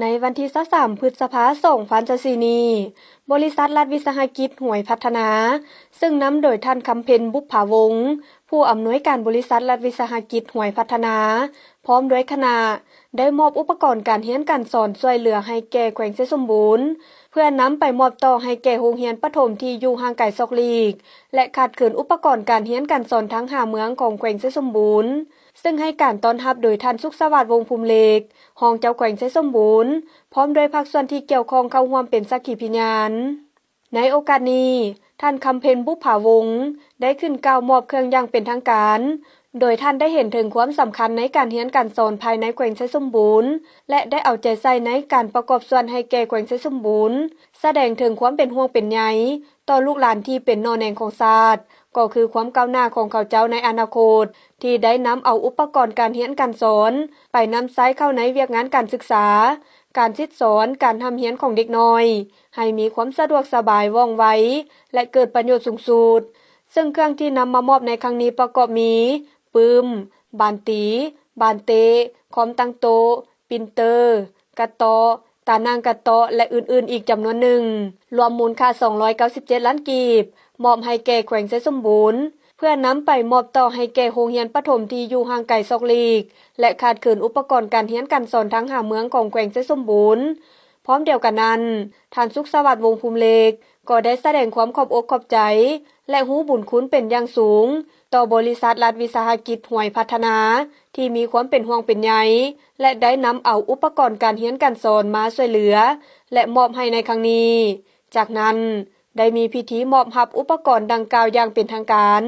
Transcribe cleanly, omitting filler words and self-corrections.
ในวันที่23พฤษภาคม2024นี้บริษัทรัฐวิสาหกิจห้วยพัฒนาซึ่งนำโดยท่านคำเพ็ญบุพภาวงศ์ผู้อำนวยการบริษัทรัฐวิสาหกิจห้วยพัฒนาพร้อมด้วยคณะได้มอบอุปกรณ์การเรียนการสอนช่วยเหลือให้แก่แขวงไชยสมบูรณ์เพื่อนำไปมอบต่อให้แก่โรงเรียนประถมที่อยู่ห่างไกลซอกลีกและขาดเขินอุปกรณ์การเรียนการสอนทั้ง5เมืองของแขวงไชยสมบูรณ์ซึ่งให้การต้อนรับโดยท่านสุขสวัสดิ์วงศ์ภูมิเล็กรองเจ้าแขวงไชยสมบูรณ์พร้อมด้วยภาคส่วนที่เกี่ยวข้องเข้าร่วมเป็นสักขีพยานในโอกาสนี้ท่านคำเพ็ญบุพภาวงศ์ได้ขึ้นกล่าวมอบเครื่องอย่างเป็นทางการโดยท่านได้เห็นถึงความสำคัญในการเรียนการสอนภายในแขวงไชยสมบูรณ์และได้เอาใจใส่ในการประกอบส่วนให้แก่แขวงไชยสมบูรณ์แสดงถึงความเป็นห่วงเป็นใยต่อลูกหลานที่เป็นนอแนงของชาติก็คือความก้าวหน้าของเขาเจ้าในอนาคตที่ได้นำเอาอุปกรณ์การเรียนการสอนไปนำใช้เข้าในเวียกงานการศึกษาการสิทธิสอนการทำเรียนของเด็กน้อยให้มีความสะดวกสบายว่องไวและเกิดประโยชน์สูงสุดซึ่งเครื่องที่นำมามอบในครั้งนี้ประกอบมีปืมบานตีบานเตคอมตั้งโต๊ะปรินเตอร์กระเตาะตานางกระเตาะและอื่นๆอีกจำนวนหนึ่งรวมมูลค่า297ล้านกีบมอบให้แก่แขวงไชยสมบูรณ์เพื่อนำไปมอบต่อให้แก่โรงเรียนประถมที่อยู่ห่างไกลซอกลีกและขาดเขินอุปกรณ์การเรียนการสอนทั้ง5เมืองของแขวงไชยสมบูรณ์พร้อมเดียวกันนั้นท่านสุขสวัสดิ์วงศ์ภูมิเล็กก็ได้แสดงความขอบอกขอบใจและรู้บุญคุณเป็นอย่างสูงต่อบริษัทรัฐวิสาหกิจห้วยพัฒนาที่มีความเป็นห่วงเป็นใยและได้นำเอาอุปกรณ์การเรียนการสอนมาช่วยเหลือและมอบให้ในครั้งนี้จากนั้นได้มีพิธีมอบรับอุปกรณ์ดังกล่าวอย่างเป็นทางการ